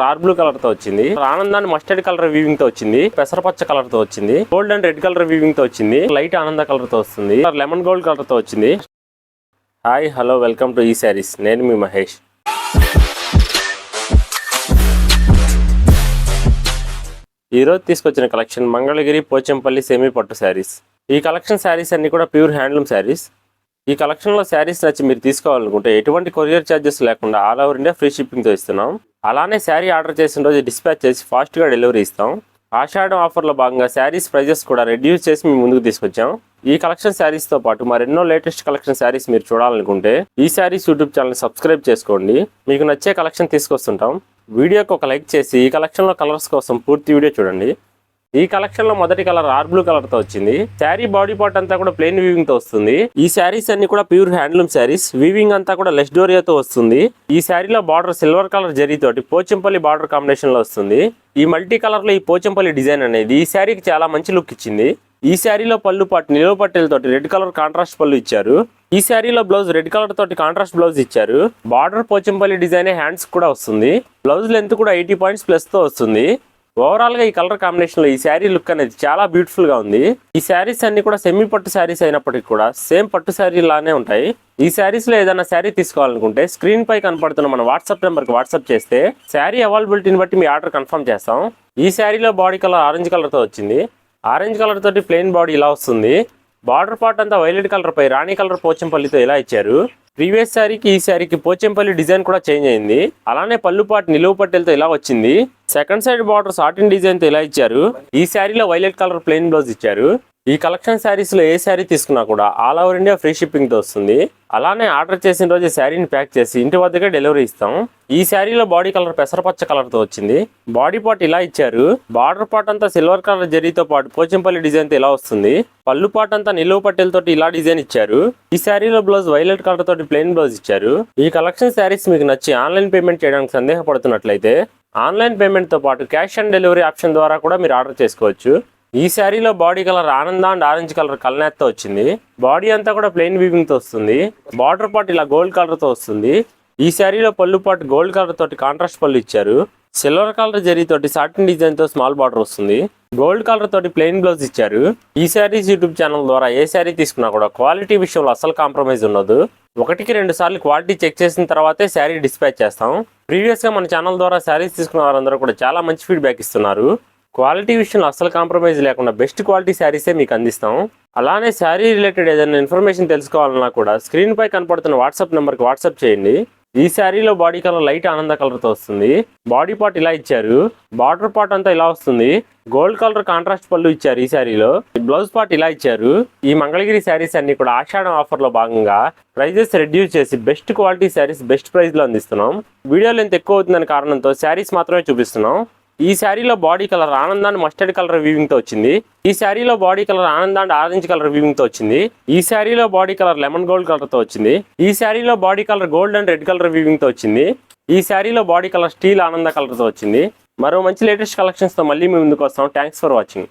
RAR blue colour తో వచ్చింది. ఆనందాన్ని మస్టర్డ్ కలర్ వీవింగ్ తో వచ్చింది. పెసరపచ్చ కలర్ తో వచ్చింది. Gold and red colour weaving తో వచ్చింది. లైట్ ఆనంద కలర్ తో వస్తుంది. లెమన్ గోల్డ్ కలర్ తో వచ్చింది. హాయ్ హలో వెల్కమ్ టు ఈ శారీస్. నేను మీ మహేష్. ఈరోజు తీసుకొచ్చిన కలెక్షన్ మంగళగిరి పోచంపల్లి సెమీ పట్టు శారీస్. ఈ కలెక్షన్ శారీస్ అన్ని కూడా ప్యూర్ హ్యాండ్లూమ్ శారీస్. ఈ కలెక్షన్లో శారీస్ నచ్చి మీరు తీసుకోవాలనుకుంటే ఎటువంటి కొరియర్ ఛార్జెస్ లేకుండా ఆల్ ఓవర్ ఇండియా ఫ్రీ షిప్పింగ్తో ఇస్తున్నాం. అలానే శారీ ఆర్డర్ చేసిన రోజు డిస్పాచ్ చేసి ఫాస్ట్గా డెలివరీ ఇస్తాం. ఆషాఢం ఆఫర్లో భాగంగా శారీస్ ప్రైజెస్ కూడా రెడ్యూస్ చేసి మేము ముందుకు తీసుకొచ్చాం. ఈ కలెక్షన్ శారీస్తో పాటు మరెన్నో లేటెస్ట్ కలెక్షన్ శారీస్ మీరు చూడాలనుకుంటే ఈ శారీస్ యూట్యూబ్ ఛానల్ సబ్స్క్రైబ్ చేసుకోండి. మీకు నచ్చే కలెక్షన్ తీసుకొస్తుంటాం. వీడియోకి ఒక లైక్ చేసి ఈ కలెక్షన్లో కలర్స్ కోసం పూర్తి వీడియో చూడండి. ఈ కలెక్షన్లో మొదటి కలర్ రార్ బ్లూ కలర్ తో వచ్చింది. శారీ బాడీ పార్ట్ అంతా కూడా ప్లెయిన్ వీవింగ్ తో వస్తుంది. ఈ శారీస్ అన్ని కూడా ప్యూర్ హ్యాండ్లూమ్ శారీస్. వీవింగ్ అంతా కూడా లెస్ డోరియాతో వస్తుంది. ఈ శారీలో బార్డర్ సిల్వర్ కలర్ జరీ తోటి పోచంపల్లి బార్డర్ కాంబినేషన్ లో వస్తుంది. ఈ మల్టీ కలర్ లో ఈ పోచంపల్లి డిజైన్ అనేది ఈ శారీకి చాలా మంచి లుక్ ఇచ్చింది. ఈ శారీలో పళ్ళు పాటు నిలువ పట్టెలతోటి రెడ్ కలర్ కాంట్రాస్ట్ పళ్ళు ఇచ్చారు. ఈ శారీలో బ్లౌజ్ రెడ్ కలర్ తోటి కాంట్రాస్ట్ బ్లౌజ్ ఇచ్చారు. బార్డర్ పోచంపల్లి డిజైన్ హ్యాండ్స్ కూడా వస్తుంది. బ్లౌజ్ లెంత్ కూడా 80 పాయింట్స్ ప్లస్ తో వస్తుంది. ఓవరాల్ గా ఈ కలర్ కాంబినేషన్ లో ఈ శారీ లుక్ అనేది చాలా బ్యూటిఫుల్ గా ఉంది. ఈ శారీస్ అన్ని కూడా సెమీ పట్టు శారీస్ అయినప్పటికీ కూడా సేమ్ పట్టు శారీ లానే ఉంటాయి. ఈ శారీస్ లో ఏదైనా శారీ తీసుకోవాలనుకుంటే స్క్రీన్ పై కనపడుతున్న మన వాట్సాప్ నెంబర్ కి వాట్సాప్ చేస్తే శారీ అవైలబిలిటీని బట్టి మీ ఆర్డర్ కన్ఫర్మ్ చేస్తాం. ఈ శారీలో బాడీ కలర్ ఆరెంజ్ కలర్ తో వచ్చింది. ఆరెంజ్ కలర్ తోటి ప్లెయిన్ బాడీ ఇలా వస్తుంది. బార్డర్ పార్ట్ అంతా వైలెట్ కలర్ పై రాణి కలర్ పోచంపల్లితో ఇలా ఇచ్చారు. ప్రీవియస్ శారీకి ఈ శారీకి పోచంపల్లి డిజైన్ కూడా చేంజ్ అయింది. అలానే పళ్ళు పాటు నిలువు పట్టెలతో ఇలా వచ్చింది. Second side border satin design తో ఇలా ఇచ్చారు. ఈ శారీలో వైలెట్ కలర్ ప్లెయిన్ బ్లౌజ్ ఇచ్చారు. ఈ కలెక్షన్ శారీస్ లో ఏ శారీ తీసుకున్నా కూడా all over India free shipping తో వస్తుంది. అలానే ఆర్డర్ చేసిన రోజు శారీని ప్యాక్ చేసి ఇంటి వద్దకే డెలివరీ ఇస్తాం. ఈ శారీలో బాడీ కలర్ పెసరపచ్చ కలర్ తో వచ్చింది. బాడీ పార్ట్ ఇలా ఇచ్చారు. బార్డర్ పార్ట్ అంతా సిల్వర్ కలర్ జరీతో పాటు పోచంపల్లి డిజైన్ తో ఇలా వస్తుంది. పళ్ళు పార్ట్ అంతా నిలువు పట్టెలతో ఇలా డిజైన్ ఇచ్చారు. ఈ శారీలో బ్లౌజ్ వైలెట్ కలర్ తోటి ప్లెయిన్ బ్లౌజ్ ఇచ్చారు. ఈ కలెక్షన్ శారీస్ మీకు నచ్చి ఆన్లైన్ పేమెంట్ చేయడానికి సందేహపడుతున్నట్లయితే ఆన్లైన్ పేమెంట్ తో పాటు క్యాష్ ఆన్ డెలివరీ ఆప్షన్ ద్వారా కూడా మీరు ఆర్డర్ చేసుకోవచ్చు. ఈ శారీలో బాడీ కలర్ ఆనంద అండ్ ఆరెంజ్ కలర్ కల్నేత్ తో వచ్చింది. బాడీ అంతా కూడా ప్లెయిన్ వీవింగ్ తో వస్తుంది. బార్డర్ పార్ట్ ఇలా గోల్డ్ కలర్ తో వస్తుంది. ఈ శారీలో పళ్ళు పార్ట్ గోల్డ్ కలర్ తోటి కాంట్రాస్ట్ పళ్ళు ఇచ్చారు. సిల్వర్ కలర్ జరీ తోటి సాటిన్ డిజైన్ తో స్మాల్ బార్డర్ వస్తుంది. గోల్డ్ కలర్ తోటి ప్లెయిన్ బ్లౌజ్ ఇచ్చారు. ఈ శారీస్ యూట్యూబ్ ఛానల్ ద్వారా ఏ శారీ తీసుకున్నా కూడా క్వాలిటీ విషయంలో అసలు కాంప్రమైజ్ ఉండదు. 1-2 సార్లు క్వాలిటీ చెక్ చేసిన తర్వాతే శారీ డిస్పాచ్ చేస్తాం. ప్రీవియస్ గా మన ఛానల్ ద్వారా శారీస్ తీసుకున్న వారందరూ కూడా చాలా మంచి ఫీడ్బ్యాక్ ఇస్తున్నారు. క్వాలిటీ విషయంలో అసలు కాంప్రమైజ్ లేకుండా బెస్ట్ క్వాలిటీ శారీసే మీకు అందిస్తాం. అలానే శారీ రిలేటెడ్ ఏదైనా ఇన్ఫర్మేషన్ తెలుసుకోవాలన్నా కూడా స్క్రీన్ పై కనపడుతున్న వాట్సాప్ నెంబర్కి వాట్సాప్ చేయండి. ఈ శారీలో బాడీ కలర్ లైట్ ఆనంద కలర్ తో వస్తుంది. బాడీ పార్ట్ ఇలా ఇచ్చారు. బార్డర్ పార్ట్ అంతా ఇలా వస్తుంది. గోల్డ్ కలర్ కాంట్రాస్ట్ పళ్ళు ఇచ్చారు. ఈ శారీలో బ్లౌజ్ పార్ట్ ఇలా ఇచ్చారు. ఈ మంగళగిరి శారీస్ అన్ని కూడా ఆషాఢం ఆఫర్ లో భాగంగా ప్రైజెస్ రెడ్యూస్ చేసి best quality saris best price లో అందిస్తున్నాం. వీడియో లెంత్ ఎక్కువ అవుతుందనే కారణంతో శారీస్ మాత్రమే చూపిస్తున్నాం. ఈ శారీలో బాడీ కలర్ ఆనందాన్ని మస్టర్డ్ కలర్ వీవింగ్ తో వచ్చింది. ఈ శారీలో బాడీ కలర్ ఆనందాన్ని ఆరెంజ్ కలర్ వీవింగ్ తో వచ్చింది. ఈ శారీలో body colour lemon gold colour తో వచ్చింది. ఈ శారీలో body colour gold and red colour weaving తో వచ్చింది. ఈ శారీలో బాడీ కలర్ స్టీల్ ఆనంద కలర్ తో వచ్చింది. మరో మంచి లేటెస్ట్ కలెక్షన్స్ తో మళ్ళీ మీ ముందుకు వస్తాం. Thanks for watching.